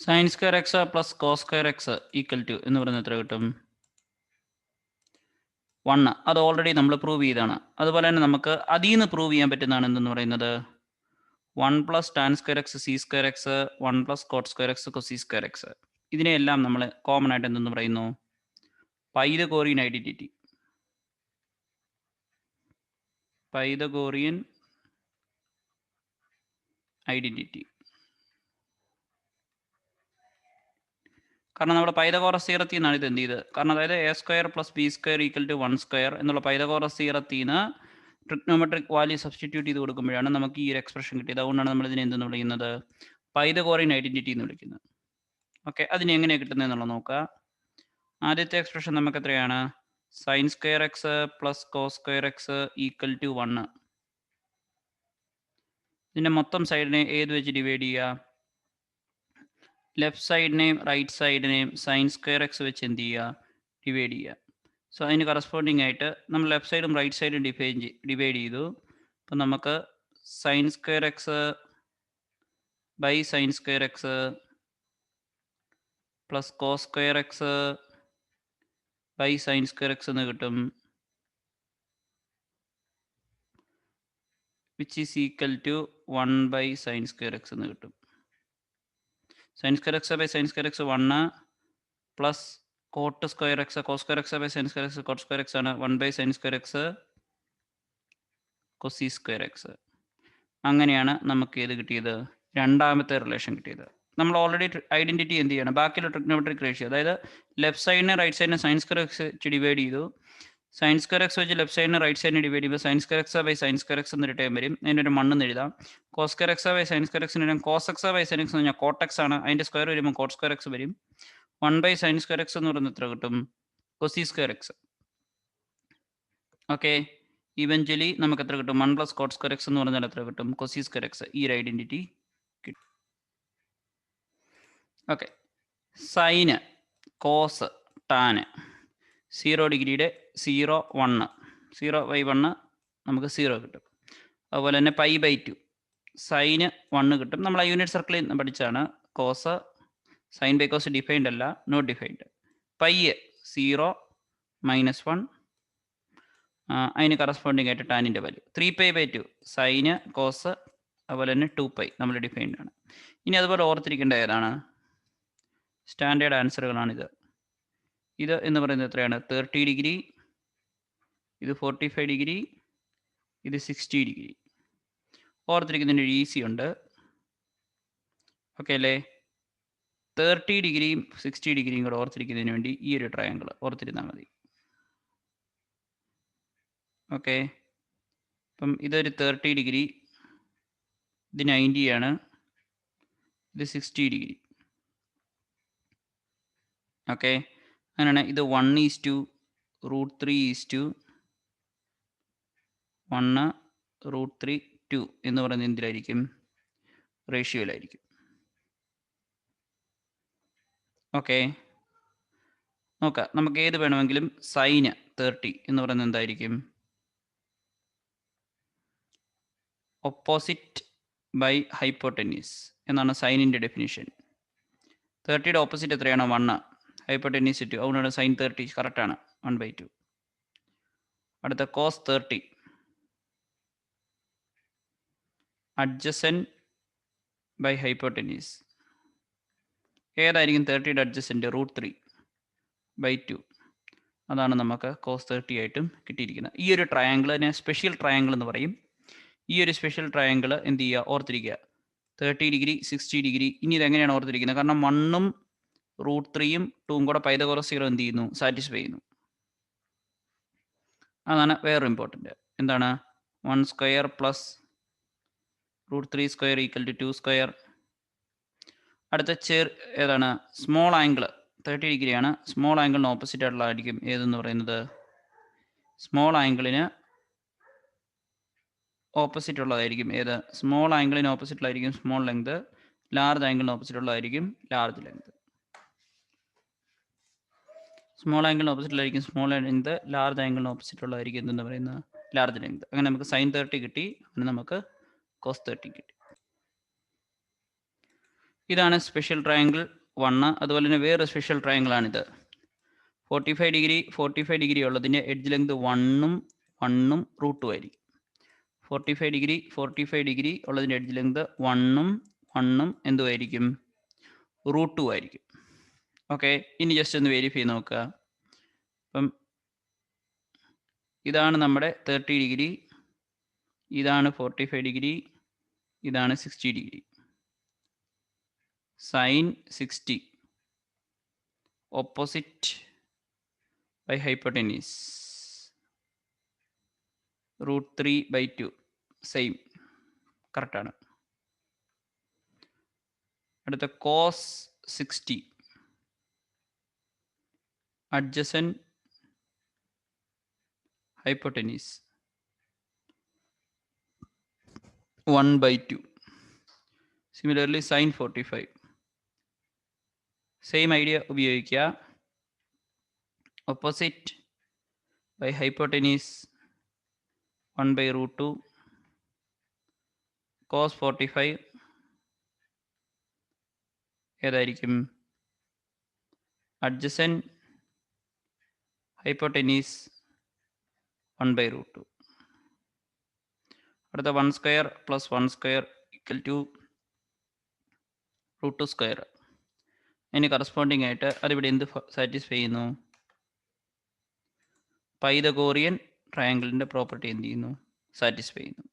Sign square x plus cos square x equal to എന്ന് പറയുന്നത് എത്ര കിട്ടും? 1. അത് ഓൾറെഡി നമ്മൾ പ്രൂവ് ചെയ്താണ്. അതുപോലെ തന്നെ നമുക്ക് അതിൽ നിന്ന് പ്രൂവ് ചെയ്യാൻ പറ്റുന്നതാണ് എന്തെന്ന് പറയുന്നത് 1 plus tan square X C square x 1 plus cot square x cosec square X. ഇതിനെയെല്ലാം നമ്മൾ കോമൺ ആയിട്ട് എന്തെന്ന് പറയുന്നു? Pythagorean identity. Pythagorean identity. കാരണം നമ്മുടെ പൈതഗോറസ് തിയറത്തിൽ നിന്നാണ് ഇത് എന്ത് ചെയ്ത്. കാരണം അതായത് A square plus B square equal to 1 square എന്നുള്ള പൈതഗോറസ് തിയറത്തിൽ നിന്ന് ട്രിഗ്നോമെട്രിക് വാല്യൂ സബ്സ്റ്റിറ്റ്യൂട്ട് ചെയ്ത് കൊടുക്കുമ്പോഴാണ് നമുക്ക് ഈ ഒരു എക്സ്പ്രഷൻ കിട്ടിയത്. അതുകൊണ്ടാണ് നമ്മൾ ഇതിനെ എന്തെന്ന് വിളിക്കുന്നത്? പൈതഗോറിയൻ ഐഡന്റിറ്റി എന്ന് വിളിക്കുന്നത്. ഓക്കെ, അതിന് എങ്ങനെയാണ് കിട്ടുന്നത് എന്നുള്ളത് നോക്കുക. ആദ്യത്തെ എക്സ്പ്രഷൻ നമുക്ക് എത്രയാണ്? Sine square x plus cos square x equal to 1. ഇതിൻ്റെ മൊത്തം സൈഡിനെ ഏത് വെച്ച് ഡിവൈഡ് ചെയ്യുക? ലെഫ്റ്റ് സൈഡിനെയും റൈറ്റ് സൈഡിനെയും സൈൻ സ്ക്വയർ എക്സ് വെച്ച് എന്ത് ചെയ്യുക? ഡിവൈഡ് ചെയ്യുക. സോ അതിന് കറസ്പോണ്ടിങ് ആയിട്ട് നമ്മൾ ലെഫ്റ്റ് സൈഡും റൈറ്റ് സൈഡും ഡിവൈഡ് ചെയ്തു. അപ്പം നമുക്ക് sine square x by sine square x plus cos square x by sine square x എന്ന് കിട്ടും. Which is equal to 1 by sine square x എന്ന് കിട്ടും. Sine square x by sine square x 1 plus cot square x cos square x by sine square x cot square x ആണ് 1 by sine square x cosec square x. അങ്ങനെയാണ് നമുക്ക് ഏത് കിട്ടിയത്? രണ്ടാമത്തെ relation കിട്ടിയത്. നമ്മൾ ഓൾറെഡി ഐഡന്റിറ്റി എന്ത് ചെയ്യണം? ബാക്കിയുള്ള ട്രിഗ്നോമെട്രിക് റേഷ്യോ, അതായത് ലെഫ്റ്റ് സൈഡിനെ റൈറ്റ് സൈഡിനെ സൈൻ സ്ക്വയർ എക്സ് വെച്ച് ഡിവൈഡ് ചെയ്തു. സൈൻ സ്ക്വയർ എക്സ് വെച്ച് ലെഫ്റ്റ് സൈഡിനെ റൈറ്റ് സൈഡിനെ ഡിവൈഡ് ചെയ്യുമ്പോൾ sine square x by sine square x എന്നൊരു ടൈം വരും. അതിൻ്റെ ഒരു മണ്ണെന്ന് എഴുതാം. Cos square x by sine square എക്സിന് വരും. Cos x by sine x എന്ന് പറഞ്ഞാൽ കോട്ട് എക്സ് ആണ്. അതിൻ്റെ സ്ക്വയർ വരുമ്പോൾ കോട്ട് സ്ക്വയർ എക്സ് വരും. 1 ബൈ സൈൻ സ്ക്വയർ എക്സ് എന്ന് പറയുന്നത് എത്ര കിട്ടും? Koshy square X. Okay, eventually നമുക്ക് എത്ര കിട്ടും? 1 പ്ലസ് കോട്ട് സ്ക്വയർ എക്സ് എന്ന് പറഞ്ഞാൽ എത്ര കിട്ടും? Koshy square X. ഈ ഒരു ഐഡന്റിറ്റി കിട്ടും. ഓക്കെ, സൈന് കോസ് ടാന് 0 ഡിഗ്രിയുടെ 0 1 0 ബൈ 1 നമുക്ക് 0 കിട്ടും. അതുപോലെ തന്നെ പൈ ബൈ 2 സൈന് 1 കിട്ടും. നമ്മൾ ആ യൂണിറ്റ് സർക്കിളിൽ നിന്ന് പഠിച്ചാണ്. Cos sine by cos defined അല്ല, നോട്ട് ഡിഫൈൻഡ്. പൈ 0 -1 അതിന് കറസ്പോണ്ടിങ് ആയിട്ട് ടാനിൻ്റെ വാല്യൂ 3 പൈ ബൈ 2 സൈന് കോസ് അതുപോലെ തന്നെ 2 പൈ നമ്മൾ ഡിഫൈൻഡ് ആണ്. ഇനി അതുപോലെ ഓർത്തിരിക്കേണ്ട ഏതാണ്? സ്റ്റാൻഡേർഡ് ആൻസറുകളാണിത്. ഇത് എന്ന് പറയുന്നത് എത്രയാണ്? 30 ഡിഗ്രി, ഇത് 45 ഡിഗ്രി, ഇത് 60 ഡിഗ്രി. ഓർത്തിരിക്കുന്നതിന് ഒരു ഈസി ഉണ്ട്. ഓക്കെ അല്ലേ? 30 ഡിഗ്രിയും 60 ഡിഗ്രിയും കൂടെ ഓർത്തിരിക്കുന്നതിന് വേണ്ടി ഈ ഒരു ട്രയാങ്കിൾ ഓർത്തിരുന്നാൽ മതി. ഓക്കെ, അപ്പം ഇതൊരു 30 ഡിഗ്രി, ഇത് 90 ആണ്, ഇത് 60 ഡിഗ്രി. ഓക്കെ, അങ്ങനെയാണ്. ഇത് 1:1/√3 എന്ന് പറയുന്നത് എന്തിലായിരിക്കും? റേഷ്യോയിലായിരിക്കും. ഓക്കെ, നോക്കാം. നമുക്ക് ഏത് വേണമെങ്കിലും സൈന് 30 എന്ന് പറയുന്നത് എന്തായിരിക്കും? ഓപ്പോസിറ്റ് ബൈ ഹൈപ്പോട്ടനീസ് എന്നാണ് സൈനിൻ്റെ ഡെഫിനിഷൻ. 30യുടെ ഓപ്പോസിറ്റ് എത്രയാണ്? 1. ഹൈപ്പോട്ടനീസ് 2. അതുകൊണ്ടാണ് സൈൻ 30 കറക്റ്റാണ്, 1/2. അടുത്ത കോസ് 30 അഡ്ജസൻറ്റ് ബൈ ഹൈപ്പോട്ടനീസ്. ഏതായിരിക്കും 30യുടെ അഡ്ജസൻറ്റ്? √3/2. അതാണ് നമുക്ക് കോസ് 30 ആയിട്ടും കിട്ടിയിരിക്കുന്നത്. ഈ ഒരു ട്രയാങ്കിളിനെ സ്പെഷ്യൽ ട്രയാങ്കിൾ എന്ന് പറയും. ഈ ഒരു സ്പെഷ്യൽ ട്രയാങ്കിൾ എന്ത് ചെയ്യുക? ഓർത്തിരിക്കുക. 30 ഡിഗ്രി 60 ഡിഗ്രി. ഇനി ഇതെങ്ങനെയാണ് ഓർത്തിരിക്കുന്നത്? കാരണം 1ഉം √3യും 2ഉം കൂടെ പൈതഗോറസ് തിയറം എന്ത് ചെയ്യുന്നു? സാറ്റിസ്ഫൈ ചെയ്യുന്നു. അതാണ് വേറെ ഇമ്പോർട്ടൻറ്റ്. എന്താണ്? 1 square plus √3 square equal to 2 square. അടുത്ത ഏതാണ്? സ്മോൾ ആംഗിൾ 30 ഡിഗ്രിയാണ്. സ്മോൾ ആംഗിളിന് ഓപ്പോസിറ്റ് ആയിട്ടുള്ളതായിരിക്കും ഏതെന്ന് പറയുന്നത്? സ്മോൾ ആംഗിളിന് ഓപ്പോസിറ്റ് ഉള്ളതായിരിക്കും ഏത്? സ്മോൾ ആംഗിളിന് ഓപ്പോസിറ്റുള്ളതായിരിക്കും സ്മോൾ ലെങ്ത്. ലാർജ് ആംഗിളിന് ഓപ്പോസിറ്റ് ഉള്ളതായിരിക്കും ലാർജ് ലെങ്ത്. സ്മോൾ ആംഗിളിന് ഓപ്പോസിറ്റുള്ളതായിരിക്കും സ്മോൾ ലെങ്ത്. ലാർജ് ആംഗിളിന് ഓപ്പോസിറ്റ് ഉള്ളതായിരിക്കും എന്തെന്ന് പറയുന്നത്? Large length. അങ്ങനെ നമുക്ക് സൈൻ 30 കിട്ടി. അങ്ങനെ നമുക്ക് കോസ് 30 കിട്ടി. ഇതാണ് സ്പെഷ്യൽ ട്രയാങ്കിൾ 1. അതുപോലെ തന്നെ വേറെ സ്പെഷ്യൽ ട്രയാങ്കിൾ ആണിത്. 45 ഡിഗ്രി ഉള്ളതിൻ്റെ എഡ്ജ് ലെങ്ത് 1 ഉം √2 ആയിരിക്കും. 45 ഡിഗ്രി ഉള്ളതിൻ്റെ എഡ്ജ് ലെങ്ത് 1 ഉം എന്തുമായിരിക്കും? √2 ആയിരിക്കും. ഓക്കെ, ഇനി ജസ്റ്റ് ഒന്ന് വെരിഫൈ ചെയ്ത് നോക്കുക. അപ്പം ഇതാണ് നമ്മുടെ 30 ഡിഗ്രി, ഇതാണ് 45 ഡിഗ്രി, ഇതാണ് 60 degree. Sine 60 opposite by hypotenuse √3/2 same, കറക്റ്റാണ്. അടുത്ത cos 60 adjacent hypotenuse 1/2. Similarly sin 45 same idea ഉപയോഗിക്കുക. Opposite by hypotenuse 1/√2. കോസ് 45 ഏതായിരിക്കും? adjacent hypotenuse 1/√2. അടുത്ത 1² + 1² = √2². അതിന് കറസ്പോണ്ടിങ് ആയിട്ട് അതിവിടെ എന്ത് സാറ്റിസ്ഫൈ ചെയ്യുന്നു? പൈതഗോറിയൻ ട്രയാങ്കിളിൻ്റെ പ്രോപ്പർട്ടി എന്ത് ചെയ്യുന്നു? സാറ്റിസ്ഫൈ ചെയ്യുന്നു.